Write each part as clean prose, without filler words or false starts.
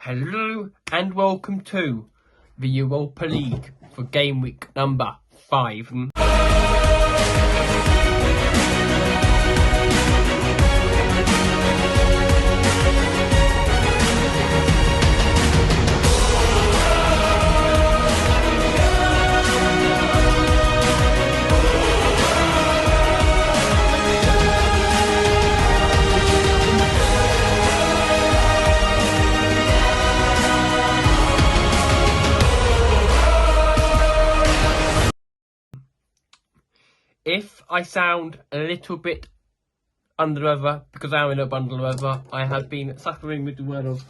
Hello and welcome to the Europa League for game week number 5. If I sound a little bit under the weather, because I am a little bit under the weather, I have been suffering with the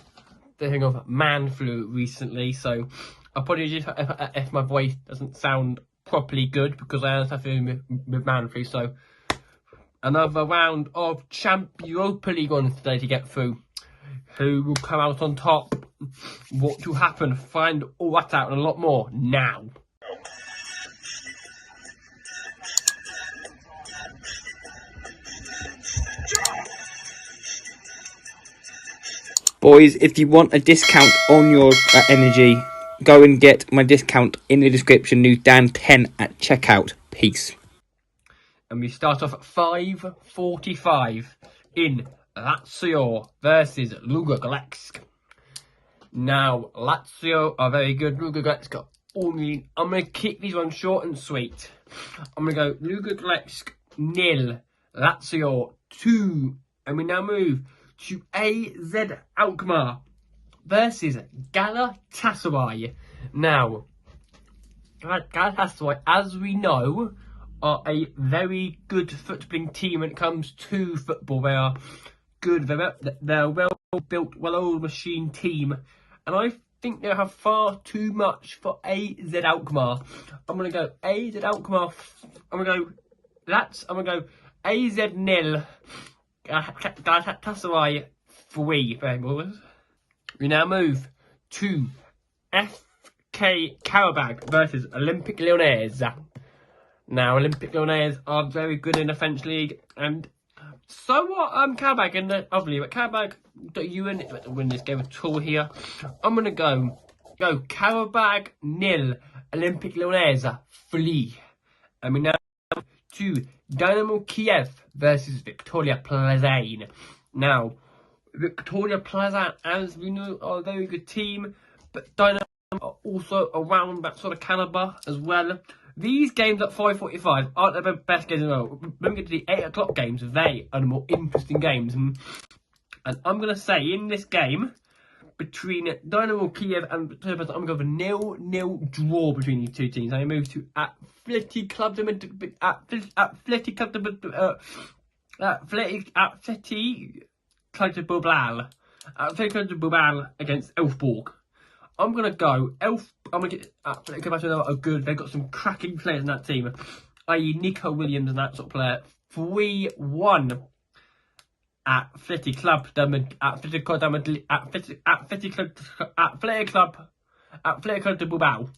thing of man flu recently, so apologies if my voice doesn't sound properly good, because I am suffering with man flu. So another round of Europa League on today to get through. Who will come out on top? What will happen? Find all that out and a lot more now. Boys, if you want a discount on your energy, go and get my discount in the description. New Dan10 at checkout. Peace. And we start off at 5:45 in Lazio versus GW5. Now, Lazio are very good. GW5 only. I'm going to keep these ones short and sweet. I'm going to go GW5 0, Lazio 2. And we now move to AZ Alkmaar versus Galatasaray. Now, Galatasaray, as we know, are a very good footballing team when it comes to football. They are good. They're a well-built, well-oiled machine team. And I think they have far too much for AZ Alkmaar. I'm going to go AZ Alkmaar. I'm going to go AZ 0. Galatasaray 3. We now move to FK Karabag versus Olympic Lyonnais. Now, Olympic Lyonnais are very good in the French league, and so are Karabag in the other league. But Karabag, you win this game at all here. I'm gonna go Karabag 0, Olympic Lyonnais 3. And we now to Dynamo Kiev versus Victoria Plzeň. Now, Victoria Plzeň, as we know, are a very good team, but Dynamo are also around that sort of calibre as well. These games at 5:45 aren't the best games as well. When we get to the 8 o'clock games, they are the more interesting games. And I'm going to say, in this game, between Dynamo Kiev and Victoria Plzeň, I'm going to go for 0-0 draw between these two teams. I move to Athletic Club de Bilbao against Elfsborg. I'm going to go I'm going to get Athletic Club are good. They've got some cracking players in that team, i.e. Nico Williams and that sort of player. 3-1 Athletic Club de Bilbao.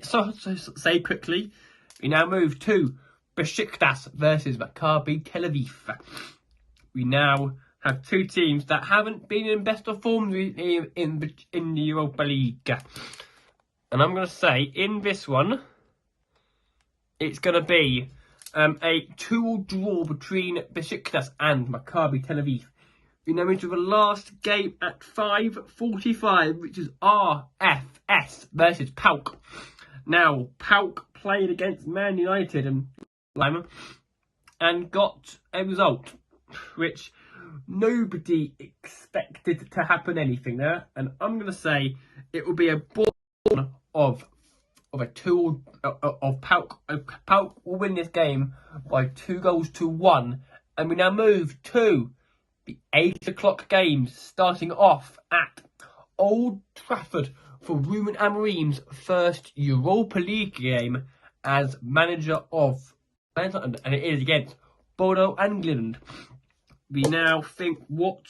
So say quickly, we now move to Besiktas versus Maccabi Tel Aviv. We now have two teams that haven't been in best of form in the Europa League. And I'm going to say, in this one, it's going to be a 2-2 draw between Besiktas and Maccabi Tel Aviv. We now move to the last game at 5:45, which is RFS versus PAOK. Now, PAOK played against Man United and got a result, which nobody expected to happen anything there. And I'm going to say it will be a ball of a 2 of PAOK. PAOK will win this game by 2-1. And we now move to the 8 o'clock games, starting off at Old Trafford for Ruben Amorim's first Europa League game as manager of Atlanta, and it is against Bodo Glimt. We now think, what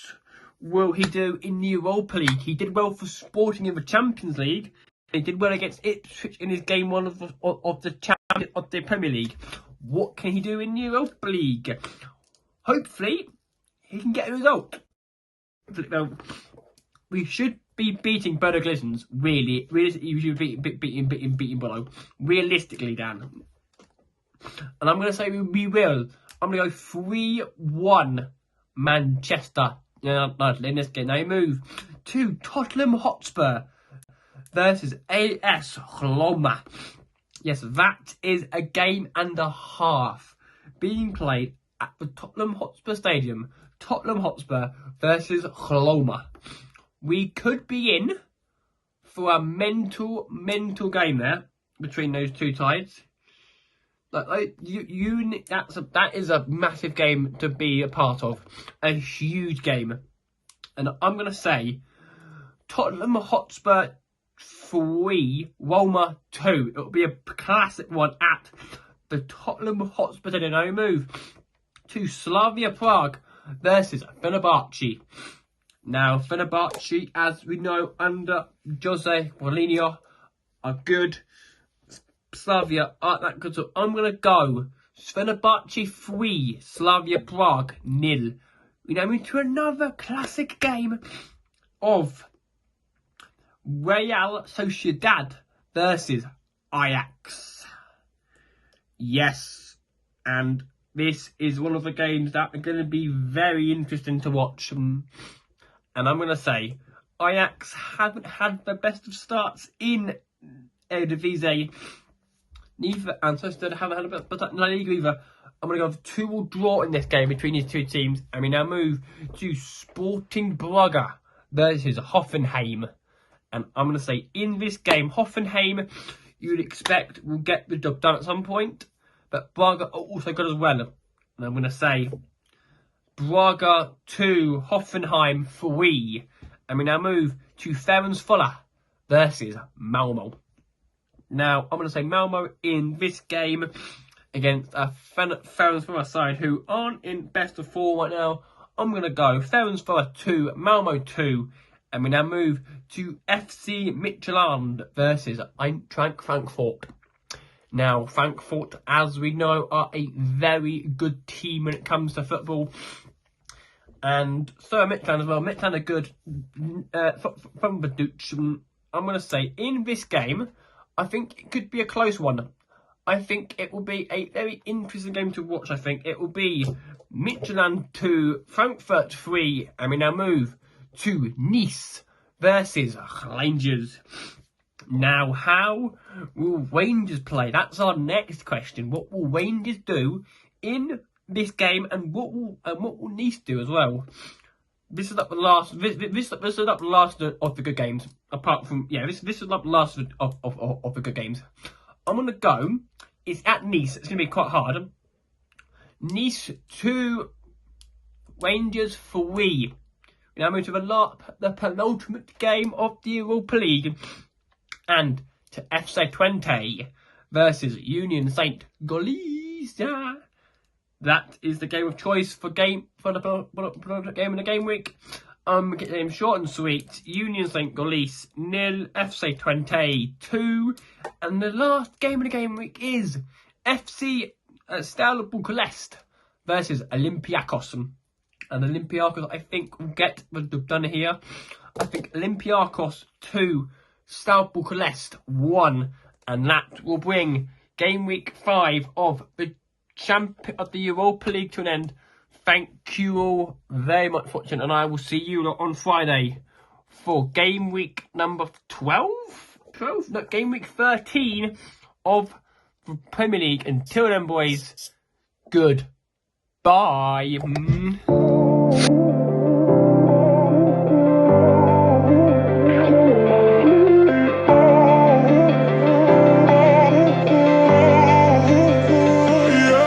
will he do in the Europa League? He did well for Sporting in the Champions League. He did well against Ipswich in his game 1 of the Premier League. What can he do in the Europa League? Hopefully, he can get a result. We should be beating Bodo Glissons, really, you should be beating Bodo. Realistically, Dan. And I'm going to say we will. I'm going to go 3-1 Manchester United in this game. Now you move to Tottenham Hotspur versus AS Roma. Yes, that is a game and a half being played at the Tottenham Hotspur Stadium. Tottenham Hotspur versus Roma. We could be in for a mental game there between those two sides. That is a massive game to be a part of, a huge game, and I'm going to say Tottenham Hotspur 3, Roma 2. It'll be a classic one at the Tottenham Hotspur Stadium. Now we move to Slavia Prague versus Fenerbahce. Now Fenerbahce, as we know, under Jose Mourinho, are good. Slavia aren't that good, so I'm going to go Fenerbahce 3, Slavia Prague 0. We now move to another classic game of Real Sociedad versus Ajax. Yes, and this is one of the games that are going to be very interesting to watch. And I'm going to say Ajax haven't had the best of starts in Eredivisie. Neither, and Sociedad haven't had a bit of La Liga either. I'm going to go for 2-2 draw in this game between these two teams. And we now move to Sporting Braga versus Hoffenheim. And I'm going to say in this game, Hoffenheim, you would expect will get the job done at some point. But Braga are also good as well. And I'm going to say Braga 2, Hoffenheim 3. And we now move to Ferencváros versus Malmo. Now, I'm going to say Malmo in this game against a Ferencváros side who aren't in best of form right now. I'm going to go Ferencváros 2, Malmo 2. And we now move to FC Midtjylland versus Eintracht Frankfurt. Now, Frankfurt, as we know, are a very good team when it comes to football. And so are Midtjylland as well. Midtjylland are good from the Dutch. I'm going to say in this game, I think it could be a close one. I think it will be a very interesting game to watch. I think it will be Midtjylland 2, Frankfurt 3, and we now move to Nice versus Rangers. Now, how will Rangers play? That's our next question. What will Rangers do in this game, and what will Nice do as well? This is not the last. This is not the last of the good games. Apart from this is not the last of the good games. I'm gonna go. It's at Nice. It's gonna be quite hard. Nice 2, Rangers 3. We now move to the penultimate game of the Europa League, and to FC Twente versus Union Saint Galicia. That is the game of choice for the game in the game week. Get the name short and sweet. Union Saint Galicia 0, FC Twente 2, and the last game of the game week is FC Steaua Bucharest versus Olympiacos. And Olympiacos, I think, will get the job done here. I think Olympiacos 2, Steaua Bucharest 1, and that will bring game week 5 of the champion of the Europa League to an end. Thank you all very much for watching, and I will see you on Friday for game week number 12? No, game week 13 of the Premier League. Until then, boys, goodbye.